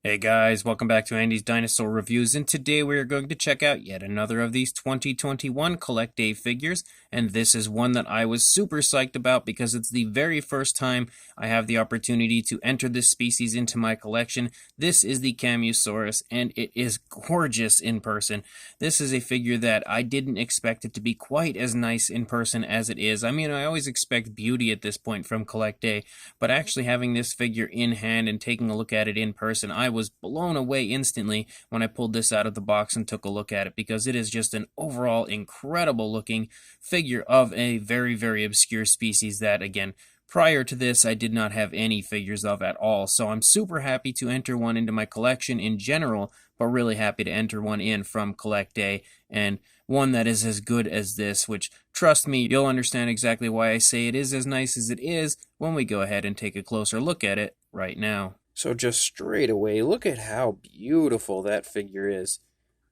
Hey guys, welcome back to Andy's Dinosaur Reviews, and today we are going to check out yet another of these 2021 Collecta figures, and this is one that I was super psyched about because it's the very first time I have the opportunity to enter this species into my collection. This is the Camusaurus, and it is gorgeous in person. This is a figure that I didn't expect it to be quite as nice in person as it is. I mean, I always expect beauty at this point from Collecta, but actually having this figure in hand and taking a look at it in person, I was blown away instantly when I pulled this out of the box and took a look at it, because it is just an overall incredible looking figure of a very, very obscure species that, again, prior to this, I did not have any figures of at all. So I'm super happy to enter one into my collection in general, but really happy to enter one in from Collecta, and one that is as good as this, which, trust me, you'll understand exactly why I say it is as nice as it is when we go ahead and take a closer look at it right now. So just straight away, look at how beautiful that figure is.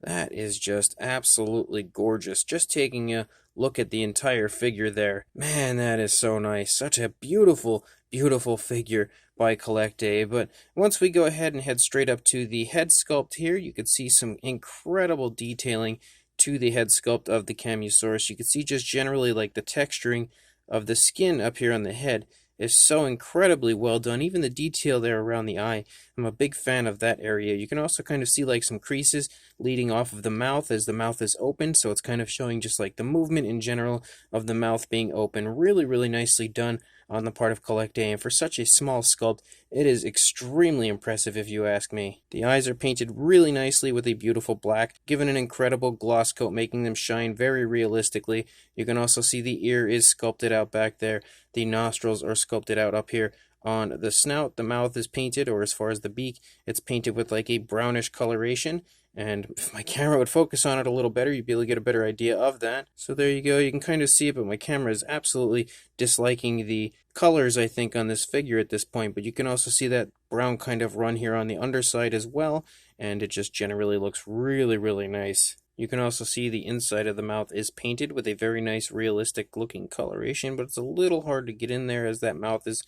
That is just absolutely gorgeous. Just taking a look at the entire figure there. Man, that is so nice. Such a beautiful, beautiful figure by Collecta. But once we go ahead and head straight up to the head sculpt here, you can see some incredible detailing to the head sculpt of the Camusaurus. You can see just generally like the texturing of the skin up here on the head is so incredibly well done. Even the detail there around the eye, I'm a big fan of that area. You can also kind of see like some creases leading off of the mouth as the mouth is open, so it's kind of showing just like the movement in general of the mouth being open. Really, really nicely done on the part of Collecta, and for such a small sculpt, it is extremely impressive if you ask me. The eyes are painted really nicely with a beautiful black, given an incredible gloss coat, making them shine very realistically. You can also see the ear is sculpted out back there. The nostrils are sculpted out up here on the snout. The mouth is painted, or as far as the beak, it's painted with like a brownish coloration. And if my camera would focus on it a little better, you'd be able to get a better idea of that. So there you go. You can kind of see it, but my camera is absolutely disliking the colors, I think, on this figure at this point. But you can also see that brown kind of run here on the underside as well. And it just generally looks really, really nice. You can also see the inside of the mouth is painted with a very nice realistic looking coloration, but it's a little hard to get in there as that mouth is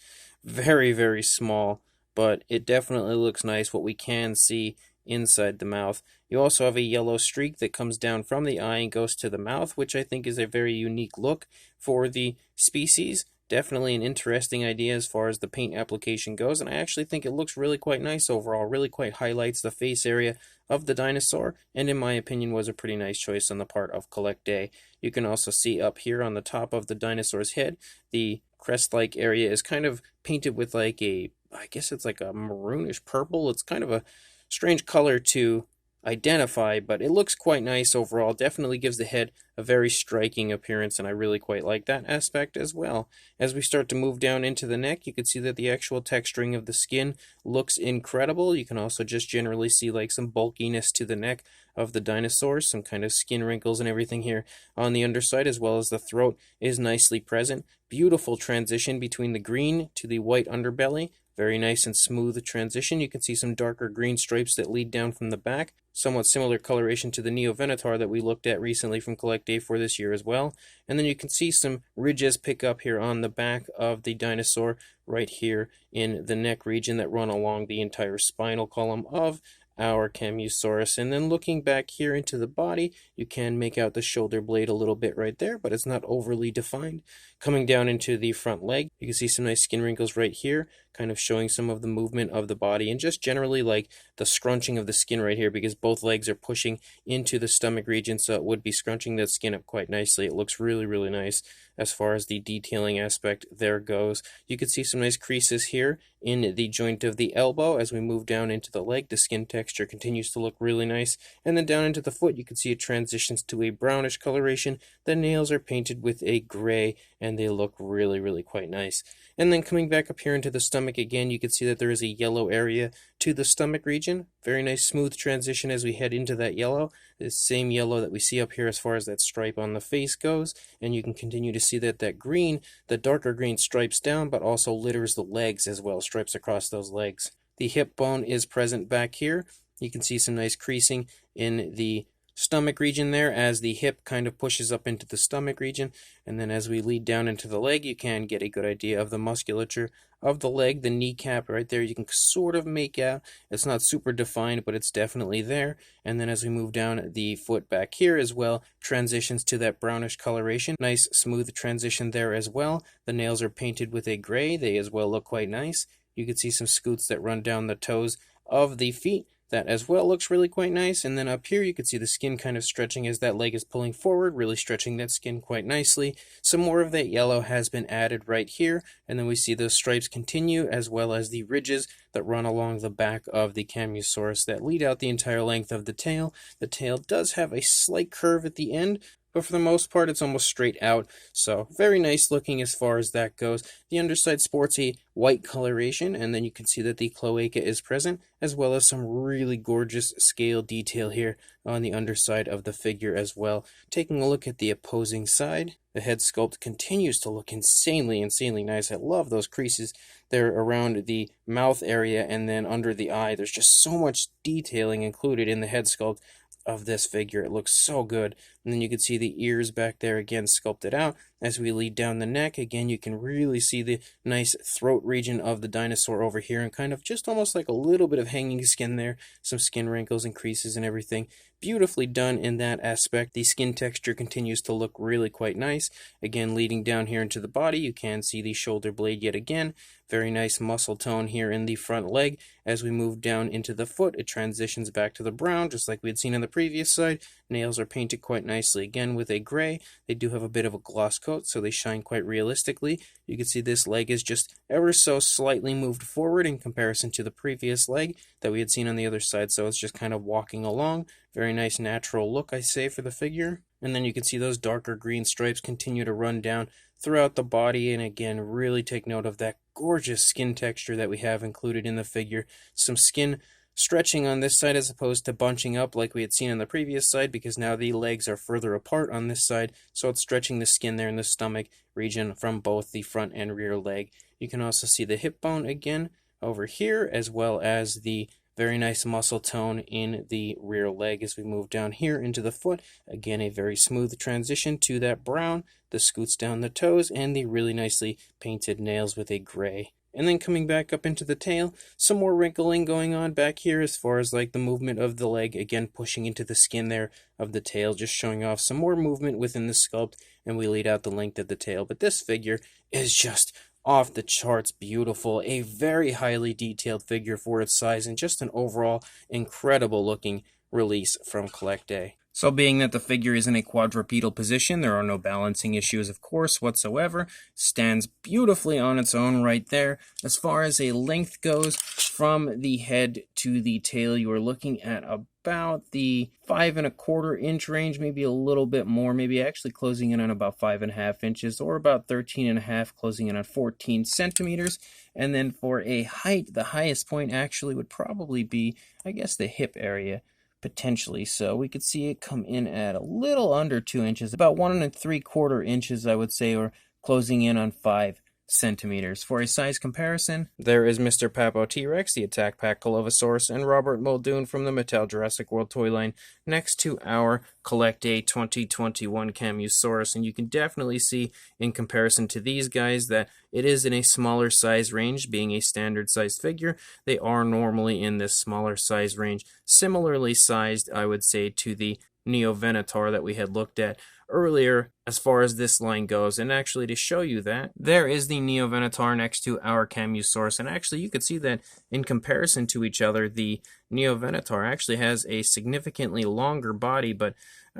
very, very small. But it definitely looks nice what we can see inside the mouth. You also have a yellow streak that comes down from the eye and goes to the mouth, which I think is a very unique look for the species. Definitely an interesting idea as far as the paint application goes, and I actually think it looks really quite nice overall. Really quite highlights the face area of the dinosaur, and in my opinion was a pretty nice choice on the part of Collecta. You can also see up here on the top of the dinosaur's head, the crest-like area is kind of painted with like a, I guess it's like a maroonish purple. It's kind of a strange color to identify, but it looks quite nice overall. Definitely gives the head a very striking appearance, and I really quite like that aspect as well. As we start to move down into the neck, you can see that the actual texturing of the skin looks incredible. You can also just generally see like some bulkiness to the neck of the dinosaur, some kind of skin wrinkles and everything here on the underside, as well as the throat is nicely present. Beautiful transition between the green to the white underbelly. Very nice and smooth transition. You can see some darker green stripes that lead down from the back. Somewhat similar coloration to the Neovenator that we looked at recently from Collecta for this year as well. And then you can see some ridges pick up here on the back of the dinosaur right here in the neck region that run along the entire spinal column of our Camusaurus. And then looking back here into the body, you can make out the shoulder blade a little bit right there, but it's not overly defined. Coming down into the front leg, you can see some nice skin wrinkles right here, kind of showing some of the movement of the body, and just generally like the scrunching of the skin right here, because both legs are pushing into the stomach region, so it would be scrunching that skin up quite nicely. It looks really, really nice as far as the detailing aspect there goes. You can see some nice creases here in the joint of the elbow. As we move down into the leg, the skin texture continues to look really nice, and then down into the foot, you can see it transitions to a brownish coloration. The nails are painted with a gray, and they look really, really quite nice. And then coming back up here into the stomach again, you can see that there is a yellow area to the stomach region. Very nice smooth transition as we head into that yellow. The same yellow that we see up here as far as that stripe on the face goes. And you can continue to see that that green, the darker green stripes down, but also litters the legs as well, stripes across those legs. The hip bone is present back here. You can see some nice creasing in the stomach region there as the hip kind of pushes up into the stomach region. And then as we lead down into the leg, you can get a good idea of the musculature of the leg. The kneecap right there, you can sort of make out. It's not super defined, but it's definitely there. And then as we move down the foot back here as well, transitions to that brownish coloration. Nice smooth transition there as well. The nails are painted with a gray. They as well look quite nice. You can see some scoots that run down the toes of the feet. That as well looks really quite nice. And then up here you can see the skin kind of stretching as that leg is pulling forward, really stretching that skin quite nicely. Some more of that yellow has been added right here, and then we see those stripes continue, as well as the ridges that run along the back of the Camusaurus that lead out the entire length of the tail. The tail does have a slight curve at the end, but for the most part it's almost straight out, so very nice looking as far as that goes. The underside sports a white coloration, and then you can see that the cloaca is present, as well as some really gorgeous scale detail here on the underside of the figure as well. Taking a look at the opposing side, the head sculpt continues to look insanely nice. I love those creases there around the mouth area and then under the eye. There's just so much detailing included in the head sculpt of this figure. It looks so good. And then you can see the ears back there again sculpted out. As we lead down the neck, again you can really see the nice throat region of the dinosaur over here, and kind of just almost like a little bit of hanging skin there, some skin wrinkles and creases and everything. Beautifully done in that aspect. The skin texture continues to look really quite nice. Again, leading down here into the body, you can see the shoulder blade yet again. Very nice muscle tone here in the front leg. As we move down into the foot, it transitions back to the brown, just like we had seen on the previous side. Nails are painted quite nicely, again with a gray. They do have a bit of a gloss coat, so they shine quite realistically. You can see this leg is just ever so slightly moved forward in comparison to the previous leg that we had seen on the other side, so it's just kind of walking along. Very nice natural look, I say, for the figure. And then you can see those darker green stripes continue to run down throughout the body, and again, really take note of that gorgeous skin texture that we have included in the figure. Some skin stretching on this side as opposed to bunching up like we had seen on the previous side, because now the legs are further apart on this side, so it's stretching the skin there in the stomach region from both the front and rear leg. You can also see the hip bone again over here, as well as the very nice muscle tone in the rear leg as we move down here into the foot. Again, a very smooth transition to that brown, the scoots down the toes, and the really nicely painted nails with a gray. And then coming back up into the tail, some more wrinkling going on back here as far as like the movement of the leg, again pushing into the skin there of the tail, just showing off some more movement within the sculpt, and we lead out the length of the tail. But this figure is just off the charts beautiful, a very highly detailed figure for its size, and just an overall incredible looking release from Collecta. So being that the figure is in a quadrupedal position, there are no balancing issues of course whatsoever, stands beautifully on its own right there. As far as a length goes, from the head to the tail, you are looking at about the 5¼ inch range, maybe a little bit more, maybe actually closing in on about 5½ inches, or about 13½, closing in on 14 centimeters. And then for a height, the highest point actually would probably be, I guess, the hip area. Potentially, so we could see it come in at a little under 2 inches, about 1¾ inches, I would say, or closing in on 5 centimeters. For a size comparison, there is Mr. Papo T-Rex, the Attack Pack Collecta, and Robert Muldoon from the Mattel Jurassic World toy line next to our Collecta 2021 Camusaurus, and you can definitely see in comparison to these guys that it is in a smaller size range. Being a standard size figure, they are normally in this smaller size range, similarly sized, I would say, to the Neovenator that we had looked at earlier as far as this line goes. And actually, to show you that, there is the Neovenator next to our Camusaurus, and actually you could see that in comparison to each other, the Neovenator actually has a significantly longer body, but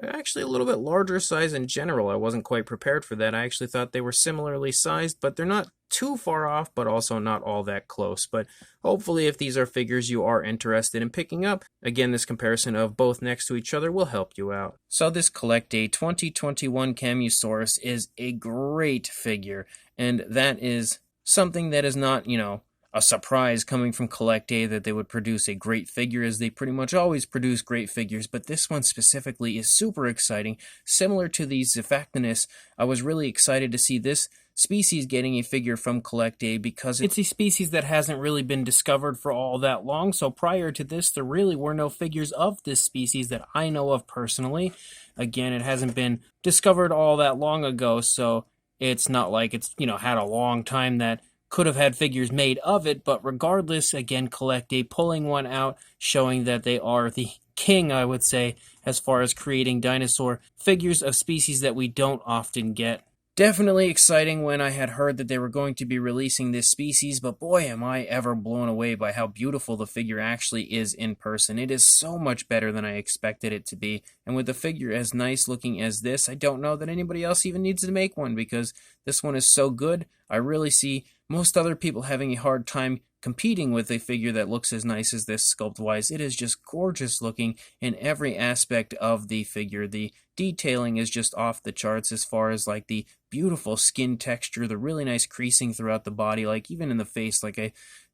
actually a little bit larger size in general. I wasn't quite prepared for that. I actually thought they were similarly sized, but they're not too far off, but also not all that close. But hopefully, if these are figures you are interested in picking up, again, this comparison of both next to each other will help you out. So this Collecta 2021 Camusaurus is a great figure, and that is something that is not, a surprise coming from Collecta that they would produce a great figure, as they pretty much always produce great figures, but this one specifically is super exciting. Similar to the Zefactinus, I was really excited to see this species getting a figure from Collecta because it's a species that hasn't really been discovered for all that long. So prior to this, there really were no figures of this species that I know of personally. Again, it hasn't been discovered all that long ago, so it's not like it's, had a long time that could have had figures made of it. But regardless, again, Collecta pulling one out, showing that they are the king, I would say, as far as creating dinosaur figures of species that we don't often get. Definitely exciting when I had heard that they were going to be releasing this species, but boy am I ever blown away by how beautiful the figure actually is in person. It is so much better than I expected it to be, and with the figure as nice looking as this, I don't know that anybody else even needs to make one because this one is so good. I really see most other people having a hard time competing with a figure that looks as nice as this sculpt-wise. It is just gorgeous looking in every aspect of the figure. The detailing is just off the charts as far as like the beautiful skin texture, the really nice creasing throughout the body, like even in the face. Like I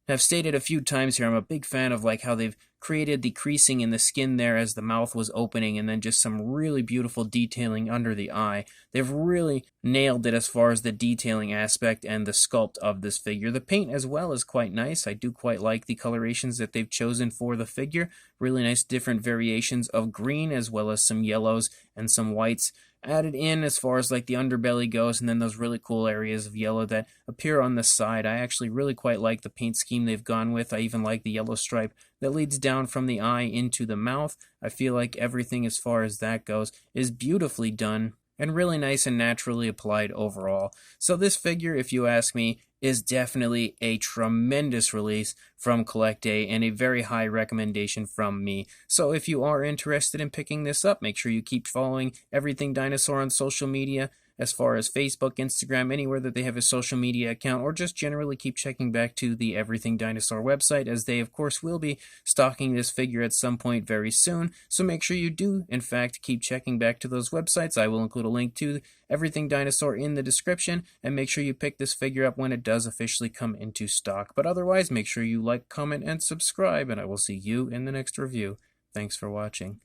have stated a few times here, I'm a big fan of like how they've created the creasing in the skin there as the mouth was opening, and then just some really beautiful detailing under the eye. They've really nailed it as far as the detailing aspect and the sculpt of this figure. The paint as well is quite nice. I do quite like the colorations that they've chosen for the figure. Really nice different variations of green as well as some yellows and some whites added in as far as like the underbelly goes, and then those really cool areas of yellow that appear on the side. I actually really quite like the paint scheme they've gone with. I even like the yellow stripe that leads down from the eye into the mouth. I feel like everything as far as that goes is beautifully done and really nice and naturally applied overall. So this figure, if you ask me, is definitely a tremendous release from Collecta and a very high recommendation from me. So if you are interested in picking this up, make sure you keep following Everything Dinosaur on social media, as far as Facebook, Instagram, anywhere that they have a social media account, or just generally keep checking back to the Everything Dinosaur website, as they of course will be stocking this figure at some point very soon. So make sure you do in fact keep checking back to those websites. I will include a link to Everything Dinosaur in the description, and make sure you pick this figure up when it does officially come into stock. But otherwise, make sure you like, comment, and subscribe, and I will see you in the next review. Thanks for watching.